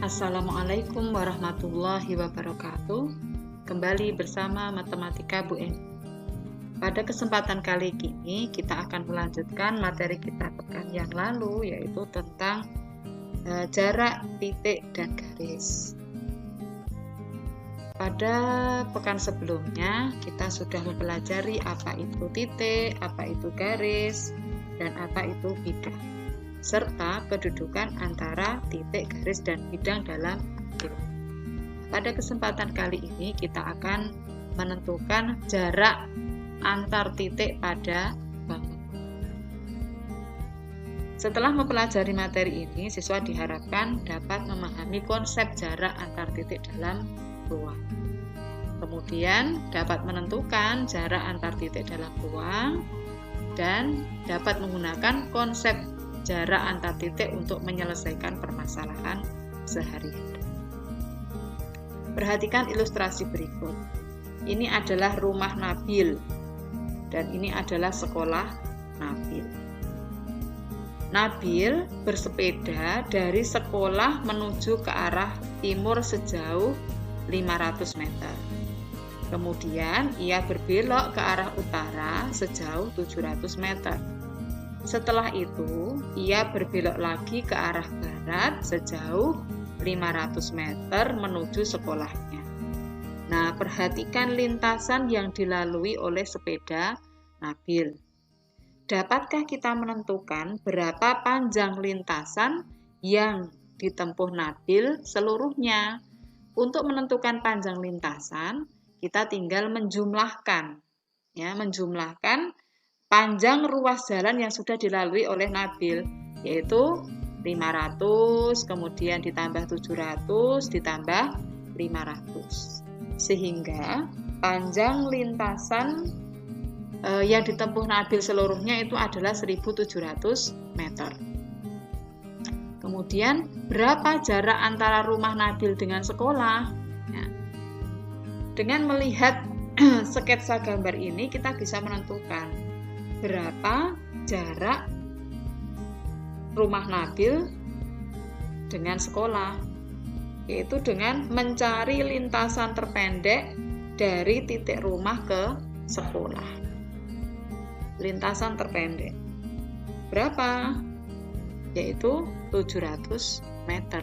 Assalamualaikum warahmatullahi wabarakatuh. Kembali bersama Matematika Bu Eni. Pada kesempatan kali ini kita akan melanjutkan materi kita pekan yang lalu, yaitu tentang jarak, titik, dan garis. Pada pekan sebelumnya kita sudah mempelajari apa itu titik, apa itu garis, dan apa itu bidang, serta kedudukan antara titik, garis, dan bidang dalam algebra. Pada kesempatan kali ini kita akan menentukan jarak antar titik pada bangun. Setelah mempelajari materi ini, siswa diharapkan dapat memahami konsep jarak antar titik dalam ruang. Kemudian dapat menentukan jarak antar titik dalam ruang dan dapat menggunakan konsep jarak antar titik untuk menyelesaikan permasalahan sehari-hari. Perhatikan ilustrasi berikut. Ini adalah rumah Nabil dan ini adalah sekolah Nabil. Nabil bersepeda dari sekolah menuju ke arah timur sejauh 500 meter. Kemudian ia berbelok ke arah utara sejauh 700 meter. Setelah itu, ia berbelok lagi ke arah barat sejauh 500 meter menuju sekolahnya. Nah, perhatikan lintasan yang dilalui oleh sepeda Nabil. Dapatkah kita menentukan berapa panjang lintasan yang ditempuh Nabil seluruhnya? Untuk menentukan panjang lintasan, kita tinggal menjumlahkan. Menjumlahkan panjang ruas jalan yang sudah dilalui oleh Nabil, yaitu 500, kemudian ditambah 700, ditambah 500. Sehingga panjang lintasan yang ditempuh Nabil seluruhnya itu adalah 1.700 meter. Kemudian, berapa jarak antara rumah Nabil dengan sekolah? Dengan melihat sketsa gambar ini, kita bisa menentukan berapa jarak rumah Nabil dengan sekolah, yaitu dengan mencari lintasan terpendek dari titik rumah ke sekolah. Lintasan terpendek berapa? Yaitu 700 meter.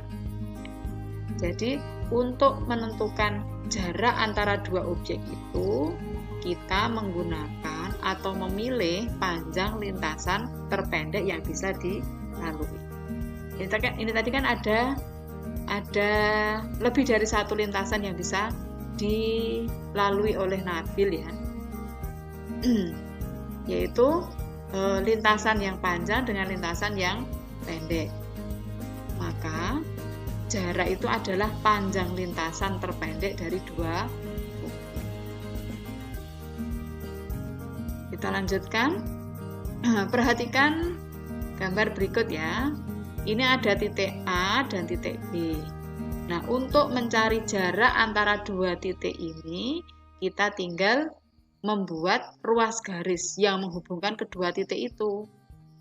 Jadi untuk menentukan jarak antara dua objek itu, kita menggunakan atau memilih panjang lintasan terpendek yang bisa dilalui. Ini tadi kan ada lebih dari satu lintasan yang bisa dilalui oleh Nabil, ya. Yaitu lintasan yang panjang dengan lintasan yang pendek. Maka jarak itu adalah panjang lintasan terpendek dari dua objek. Kita lanjutkan. Perhatikan gambar berikut, ya. Ini ada titik A dan titik B. Nah, untuk mencari jarak antara dua titik ini, kita tinggal membuat ruas garis yang menghubungkan kedua titik itu.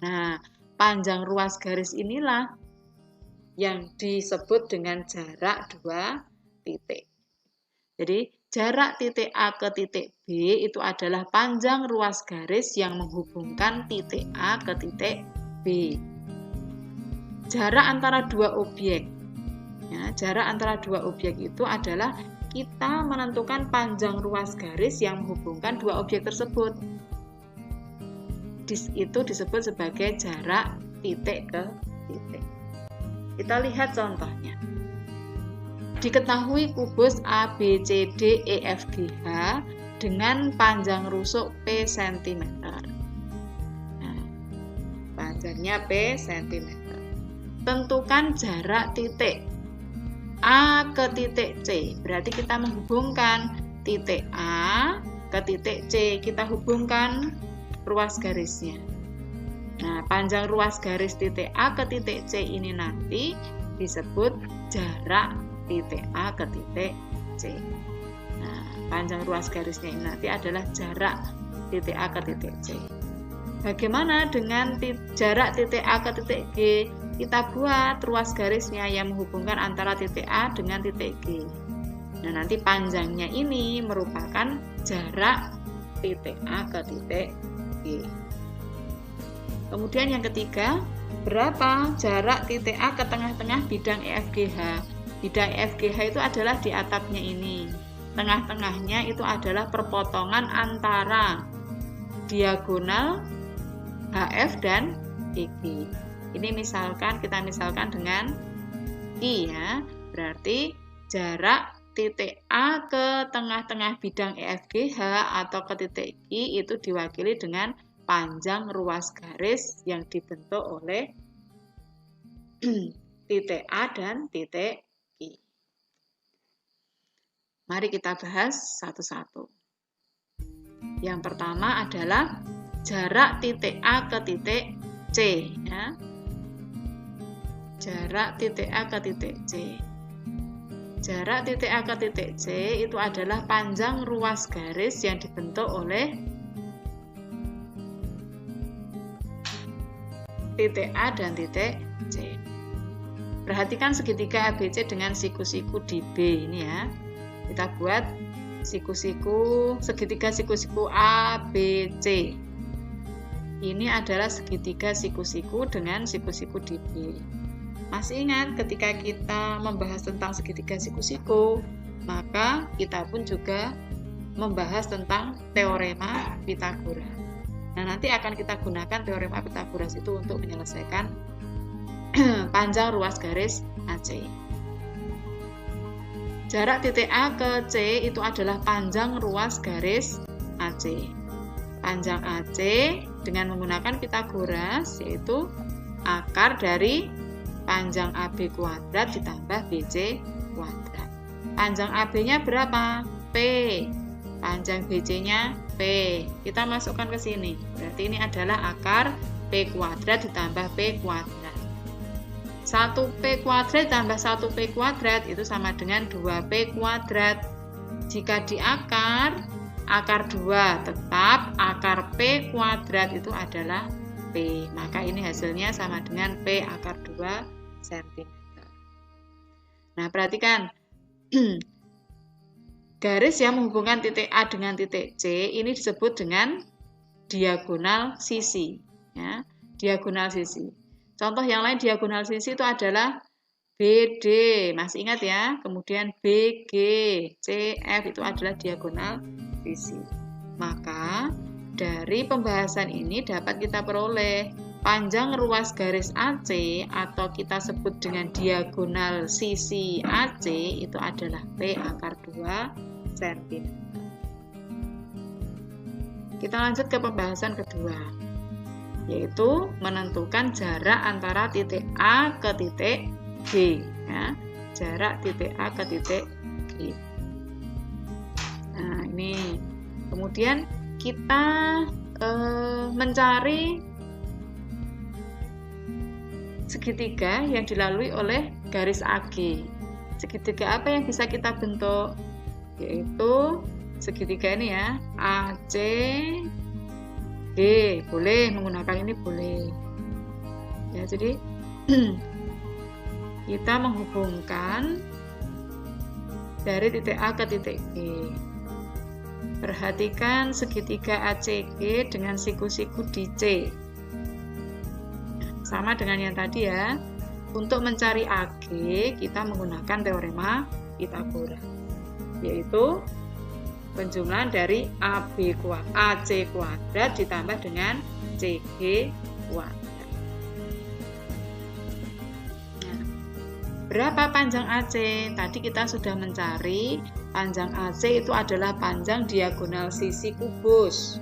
Nah, panjang ruas garis inilah yang disebut dengan jarak dua titik. Jadi, jarak titik A ke titik B itu adalah panjang ruas garis yang menghubungkan titik A ke titik B. Jarak antara dua objek. Jarak antara dua objek itu adalah kita menentukan panjang ruas garis yang menghubungkan dua objek tersebut. Itu disebut sebagai jarak titik ke titik. Kita lihat contohnya. Diketahui kubus A, B, C, D, E, F, G, H dengan panjang rusuk P cm. Nah, panjangnya P cm. Tentukan jarak titik A ke titik C. Berarti kita menghubungkan titik A ke titik C. Kita hubungkan ruas garisnya. Nah, panjang ruas garis titik A ke titik C ini nanti disebut jarak titik A ke titik C. Nah, panjang ruas garisnya ini nanti adalah jarak titik A ke titik C. Bagaimana dengan jarak titik A ke titik G? kita buat ruas garisnya yang menghubungkan antara titik A dengan titik G. Nah, nanti panjangnya ini merupakan jarak titik A ke titik G. Kemudian yang ketiga, berapa jarak titik A ke tengah-tengah bidang EFGH? Bidang EFGH itu adalah di atapnya ini. Tengah-tengahnya itu adalah perpotongan antara diagonal HF dan EG. Ini kita misalkan dengan I ya. Berarti jarak titik A ke tengah-tengah bidang EFGH atau ke titik I itu diwakili dengan panjang ruas garis yang dibentuk oleh titik A dan titik I. Mari kita bahas satu-satu. Yang pertama adalah jarak titik A ke titik C ya. Jarak titik A ke titik C. Jarak titik A ke titik C itu adalah panjang ruas garis yang dibentuk oleh titik A dan titik C. Perhatikan segitiga ABC dengan siku-siku di B ini ya. Kita buat segitiga siku-siku A, B, C. Ini adalah segitiga siku-siku dengan siku-siku di B. Masih ingat ketika kita membahas tentang segitiga siku-siku, maka kita pun juga membahas tentang teorema Pythagoras. Nah, nanti akan kita gunakan teorema Pythagoras itu untuk menyelesaikan panjang ruas garis AC. Jarak titik A ke C itu adalah panjang ruas garis AC. Panjang AC dengan menggunakan Pythagoras yaitu akar dari panjang AB kuadrat ditambah BC kuadrat. Panjang AB-nya berapa? P. Panjang BC-nya P. Kita masukkan ke sini. Berarti ini adalah akar P kuadrat ditambah P kuadrat. 1P kuadrat ditambah 1P kuadrat itu sama dengan 2P kuadrat. Jika diakar, akar 2 tetap akar P kuadrat itu adalah P. Maka ini hasilnya sama dengan P akar 2 cm. Nah, perhatikan. Garis yang menghubungkan titik A dengan titik C ini disebut dengan diagonal sisi. Ya, diagonal sisi. Contoh yang lain diagonal sisi itu adalah BD, masih ingat ya. Kemudian BG, CF itu adalah diagonal sisi. Maka dari pembahasan ini dapat kita peroleh panjang ruas garis AC atau kita sebut dengan diagonal sisi AC itu adalah P akar 2 cm. Kita lanjut ke pembahasan kedua, yaitu menentukan jarak antara titik A ke titik G. Ya. Jarak titik A ke titik G. Nah, ini. Kemudian kita mencari segitiga yang dilalui oleh garis AG. Segitiga apa yang bisa kita bentuk? Yaitu segitiga ini ya, AC G. Boleh menggunakan ini, boleh. Ya, jadi kita menghubungkan dari titik A ke titik G. Perhatikan segitiga ACG dengan siku-siku di C. Sama dengan yang tadi ya. Untuk mencari AG, kita menggunakan teorema Pythagoras, yaitu penjumlahan dari AC kuadrat ditambah dengan CG kuadrat. Nah, berapa panjang AC? Tadi kita sudah mencari panjang AC itu adalah panjang diagonal sisi kubus,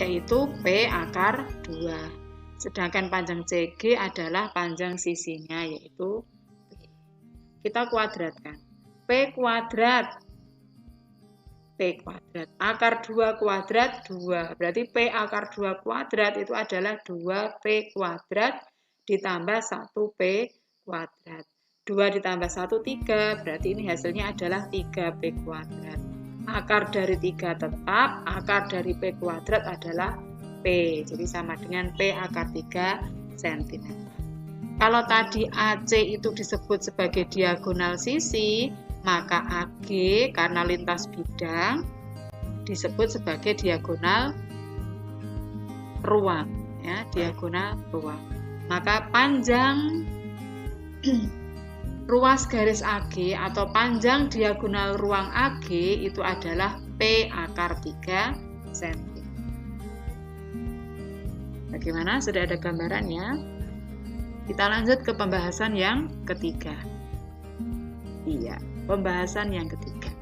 yaitu P akar 2. Sedangkan panjang CG adalah panjang sisinya, yaitu P. Kita kuadratkan. P kuadrat. Akar 2 kuadrat 2. Berarti P akar 2 kuadrat itu adalah 2P kuadrat ditambah 1P kuadrat. 2 ditambah 1, 3. Berarti ini hasilnya adalah 3P kuadrat. Akar dari 3 tetap, akar dari P kuadrat adalah P. Jadi sama dengan P akar 3 cm. Kalau tadi AC itu disebut sebagai diagonal sisi, maka AG karena lintas bidang disebut sebagai diagonal ruang, ya, diagonal ruang. Maka panjang ruas garis AG atau panjang diagonal ruang AG itu adalah P akar 3 cm. Bagaimana? Sudah ada gambarannya? Kita lanjut ke pembahasan yang ketiga. Iya, pembahasan yang ketiga.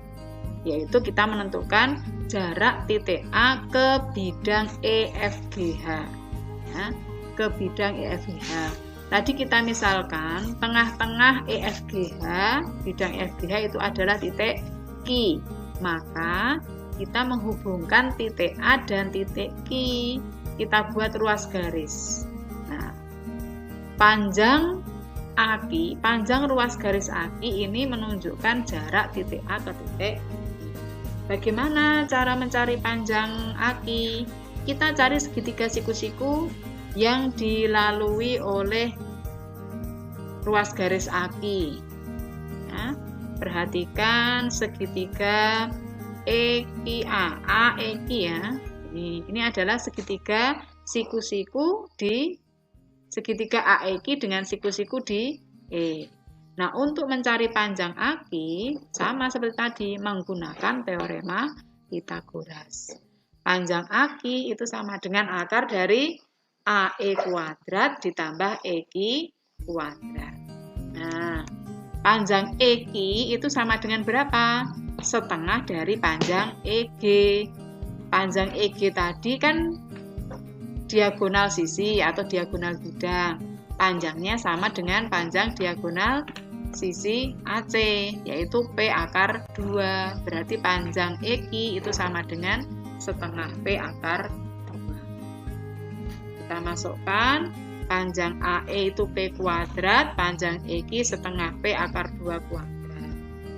Yaitu kita menentukan jarak titik A ke bidang EFGH. Ya, ke bidang EFGH. Tadi kita misalkan tengah-tengah EFGH, bidang EFGH itu adalah titik Q. Maka kita menghubungkan titik A dan titik Q. Kita buat ruas garis. Nah, panjang AQ, panjang ruas garis AQ ini menunjukkan jarak titik A ke titik Q. Bagaimana cara mencari panjang AQ? Kita cari segitiga siku-siku yang dilalui oleh ruas garis AQ. Ya, perhatikan segitiga EQA, AEQ ya. Ini adalah segitiga siku-siku di segitiga AEQ dengan siku-siku di E. Nah, untuk mencari panjang AQ sama seperti tadi menggunakan teorema Pythagoras. Panjang AQ itu sama dengan akar dari AE kuadrat ditambah EQ kuadrat. Nah, panjang EQ itu sama dengan berapa? Setengah dari panjang EG. Panjang EG tadi kan diagonal sisi atau diagonal bidang. Panjangnya sama dengan panjang diagonal sisi AC, yaitu P akar 2. Berarti panjang EQ itu sama dengan setengah P akar 2. Kita masukkan panjang AE itu P kuadrat, panjang EQ setengah P akar 2 kuadrat.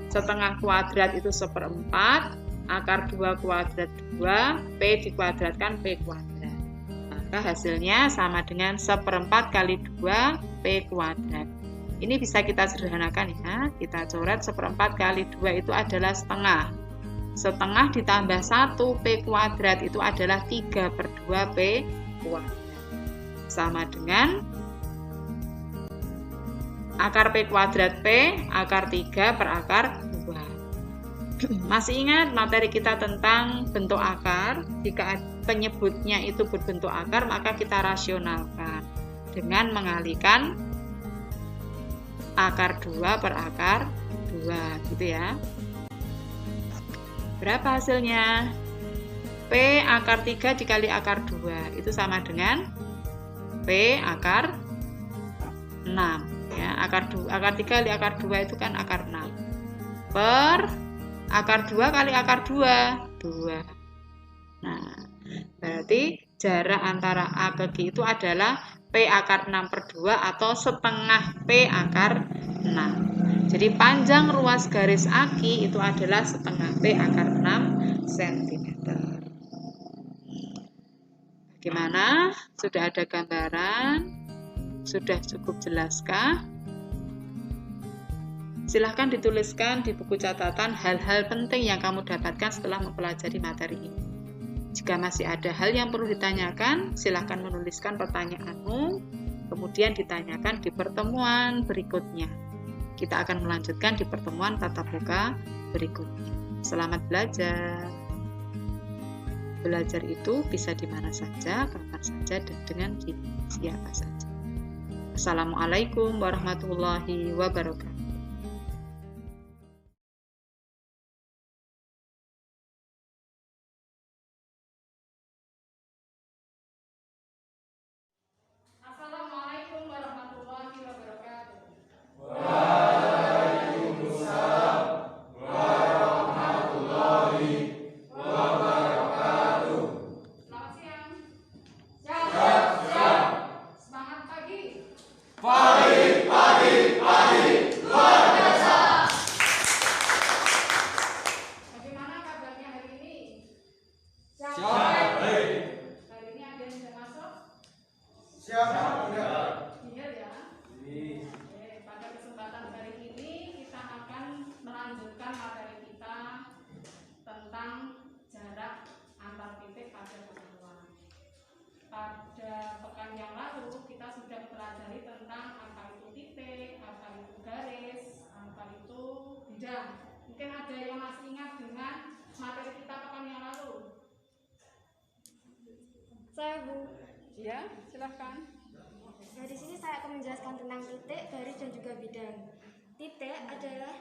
Setengah kuadrat itu 1/4, akar 2 kuadrat 2, P dikuadratkan P kuadrat. Maka hasilnya sama dengan 1/4 kali 2 P kuadrat. Ini bisa kita sederhanakan ya. Kita coret 1/4 kali 2 itu adalah setengah. Setengah ditambah 1 P kuadrat itu adalah 3/2 P kuadrat. Sama dengan akar P kuadrat P, akar 3 per akar 2. Masih ingat materi kita tentang bentuk akar? Jika penyebutnya itu berbentuk akar, maka kita rasionalkan dengan mengalihkan akar 2 per akar 2, gitu ya. Berapa hasilnya? P akar 3 dikali akar 2, itu sama dengan P akar 6. Ya, akar 3 kali akar 2 itu kan akar 6. Per akar 2 kali akar 2, 2. Nah, berarti jarak antara A ke Q itu adalah P akar 6/2 atau setengah P akar 6. Jadi panjang ruas garis AQ itu adalah setengah P akar 6 cm. Bagaimana? Sudah ada gambaran? Sudah cukup jelaskah? Silahkan dituliskan di buku catatan hal-hal penting yang kamu dapatkan setelah mempelajari materi ini. Jika masih ada hal yang perlu ditanyakan, silahkan menuliskan pertanyaanmu, kemudian ditanyakan di pertemuan berikutnya. Kita akan melanjutkan di pertemuan tatap muka berikutnya. Selamat belajar. Belajar itu bisa di mana saja, kapan saja, dan dengan siapa saja. Assalamualaikum warahmatullahi wabarakatuh. Pagi, pagi, pagi. ada yang masih ingat dengan materi kita pekan yang lalu? Saya Bu. Ya, silahkan. Nah, di sini saya akan menjelaskan tentang titik, garis, dan juga bidang. Titik adalah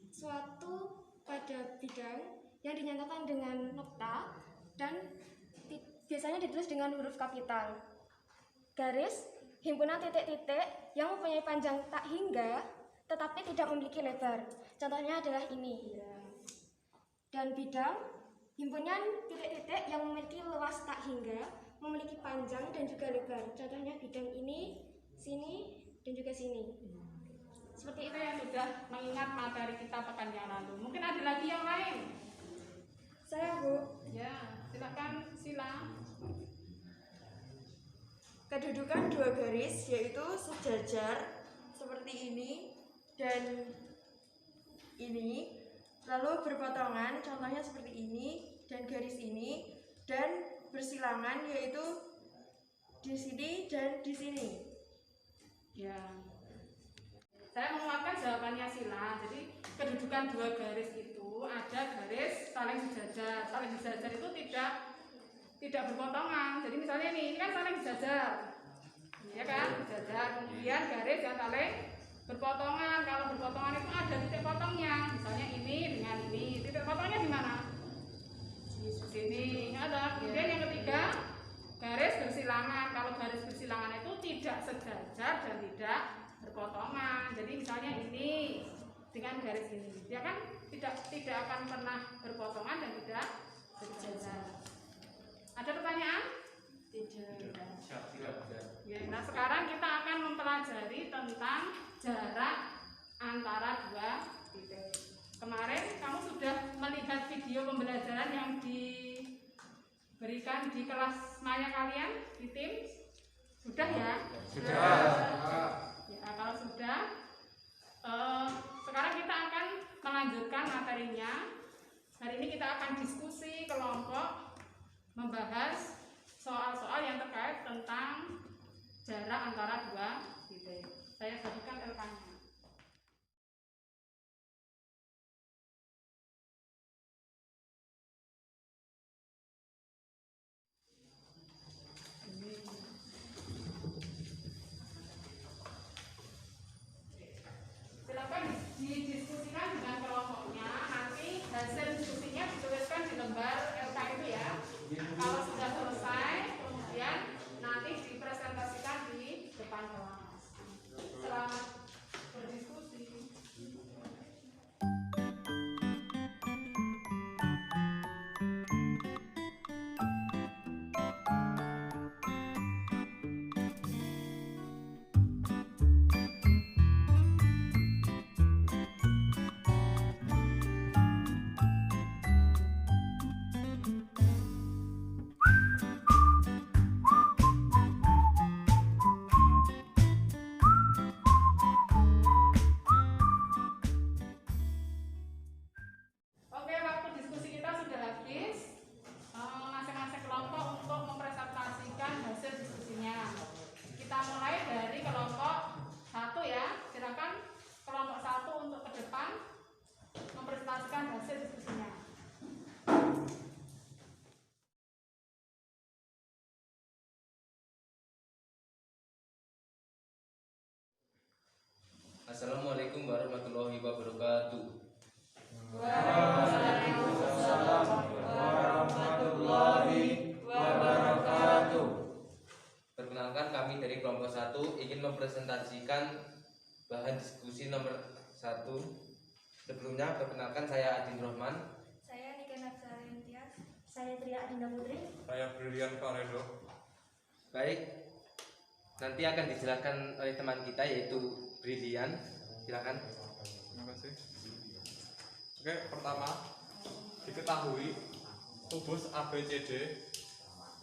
suatu pada bidang yang dinyatakan dengan nokta dan biasanya ditulis dengan huruf kapital. Garis, himpunan titik-titik yang mempunyai panjang tak hingga tetapi tidak memiliki lebar. Contohnya adalah ini. Dan bidang, himpunan titik-titik yang memiliki luas tak hingga, memiliki panjang dan juga lebar. Contohnya bidang ini, sini, dan juga sini. Seperti itu. Yang sudah mengingat materi kita pekan yang lalu. Mungkin ada lagi yang lain? Saya Bu. Ya, silakan Sila. Kedudukan dua garis yaitu sejajar seperti ini dan ini, lalu berpotongan contohnya seperti ini dan garis ini, dan bersilangan yaitu di sini dan di sini. Ya, saya menguatkan jawabannya Sila. Jadi kedudukan dua garis itu ada garis saling sejajar. Saling sejajar itu tidak berpotongan. Jadi misalnya ini kan saling sejajar, ya kan, sejajar. Kemudian garis yang saling berpotongan. Kalau berpotongan itu ada titik potongnya. Misalnya ini dengan ini, titik potongnya di mana? Di sini. Ada. Kemudian yang ketiga, garis bersilangan. Kalau garis bersilangan itu tidak sejajar dan tidak berpotongan. Jadi misalnya ini dengan garis ini, dia kan tidak akan pernah berpotongan dan tidak sejajar. Ada pertanyaan? Tidak. Ya, nah sekarang kita akan mempelajari tentang jarak antara dua titik. Kemarin kamu sudah melihat video pembelajaran yang diberikan di kelas maya kalian di tim? Sudah ya? Sudah. Ya, kalau sudah, sekarang kita akan melanjutkan materinya. Hari ini kita akan diskusi kelompok, membahas soal-soal yang terkait tentang jarak antara dua titik. Saya bagikan LK-nya. Silakan didiskusikan dengan kelompoknya. Nanti hasil diskusinya dituliskan di lembar LK itu ya. Kalau sudah selesai, kemudian nanti dipresentasikan di depan kelas. Selamat berdiskusi. Oke, waktu diskusi kita sudah habis. Masing-masing kelompok untuk mempresentasikan hasil diskusinya. Kita mulai dari kelompok 1 ya. Silakan kelompok 1 untuk ke depan mempresentasikan hasil diskusinya. Assalamualaikum warahmatullahi wabarakatuh. Waalaikumsalam warahmatullahi wabarakatuh. Perkenalkan, kami dari kelompok 1 ingin mempresentasikan bahan diskusi nomor 1. Sebelumnya perkenalkan, saya Adin Rohman. Saya Nika Nafsarintias. Saya Tria Adinda Putri. Saya Brilian Paredo. Baik, nanti akan dijelaskan oleh teman kita yaitu Brilian. Silakan. Terima kasih. Oke, pertama diketahui tubus ABCD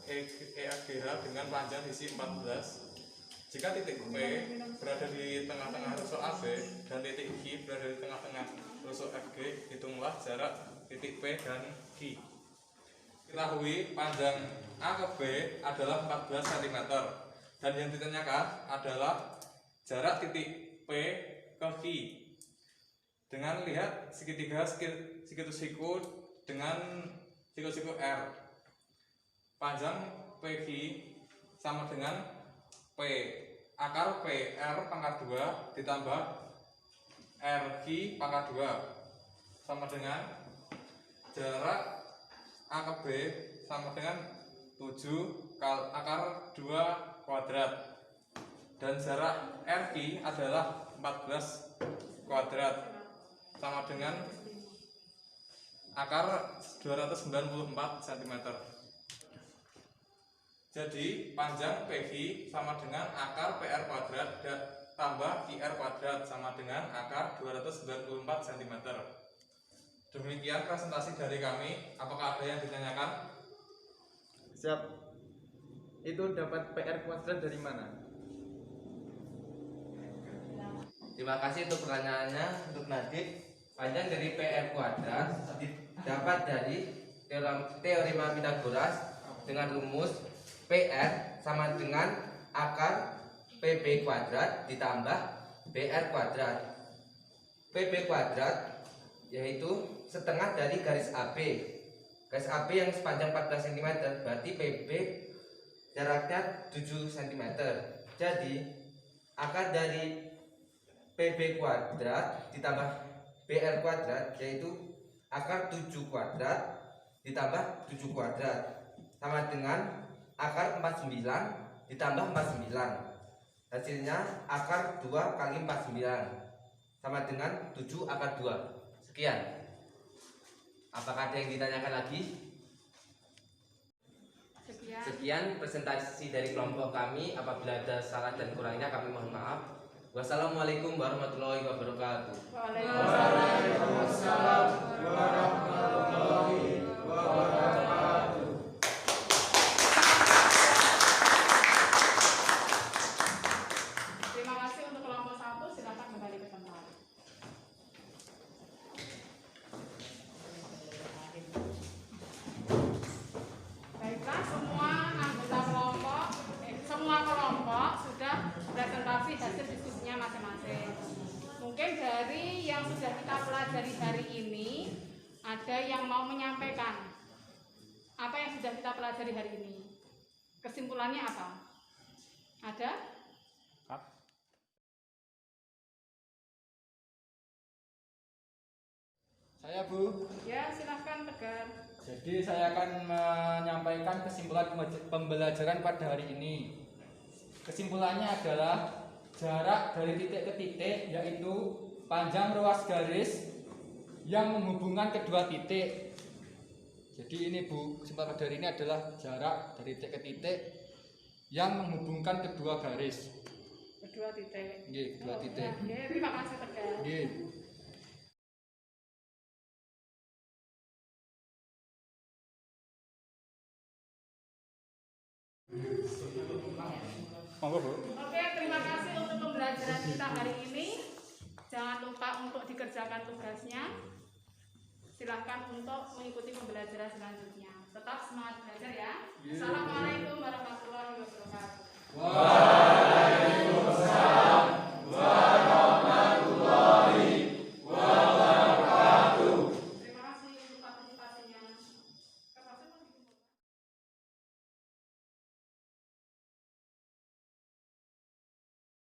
EAGH dengan panjang sisi 14. Jika titik P berada di tengah-tengah rusuk AB dan titik Q berada di tengah-tengah rusuk FG, hitunglah jarak titik P dan Q. Ketahui panjang A ke B adalah 14 cm dan yang ditanyakan adalah jarak titik P ke Q. dengan lihat segitiga siku dengan siku R. Panjang PQ sama dengan P. Akar PR pangkat 2 ditambah RQ pangkat 2 sama dengan jarak A ke B sama dengan 7 akar 2 kuadrat, dan jarak RQ adalah 14 kuadrat sama dengan akar 294 cm. Jadi panjang PQ sama dengan akar PR kuadrat tambah IR kuadrat sama dengan akar 294 cm. Demikian presentasi dari kami. Apakah ada yang ditanyakan? Siap. Itu dapat PR kuadrat dari mana? Terima kasih untuk pertanyaannya untuk Nadik. Panjang dari PR kuadrat didapat dari teorema Pythagoras dengan rumus PR sama dengan akar PB kuadrat ditambah BR kuadrat. PB kuadrat yaitu setengah dari garis AB. Garis AB yang sepanjang 14 cm, berarti PB jaraknya 7 cm. Jadi akar dari PB kuadrat ditambah BR kuadrat yaitu akar 7 kuadrat ditambah 7 kuadrat sama dengan akar 49 ditambah 49. Hasilnya akar 2 kali 49 sama dengan 7 akar 2. Sekian. Apakah ada yang ditanyakan lagi? Sekian presentasi dari kelompok kami. Apabila ada salah dan kurangnya kami mohon maaf. Wassalamualaikum warahmatullahi wabarakatuh. Waalaikumsalam warahmatullahi wabarakatuh. Terima kasih untuk kelompok 1, silakan kembali ke tempat. Baiklah, semua kelompok sudah presentasi hasil diskusinya masing-masing. Mungkin dari yang sudah kita pelajari hari ini ada yang mau menyampaikan apa yang sudah kita pelajari hari ini. Kesimpulannya apa? Ada? Saya Bu. Ya, silahkan Tegar. Jadi saya akan menyampaikan kesimpulan pembelajaran pada hari ini. Kesimpulannya adalah jarak dari titik ke titik yaitu panjang ruas garis yang menghubungkan kedua titik. Jadi ini Bu, kesimpulan pada hari ini adalah jarak dari titik ke titik yang menghubungkan kedua garis. Kedua titik. Nggih, kedua titik. Oke, terima kasih Tegar. Nggih. Monggo Bu. Oke, terima kasih untuk pembelajaran kita hari ini. Jangan lupa untuk dikerjakan tugasnya. Silahkan untuk mengikuti pembelajaran selanjutnya. Tetap semangat belajar ya. Assalamualaikum warahmatullahi wabarakatuh.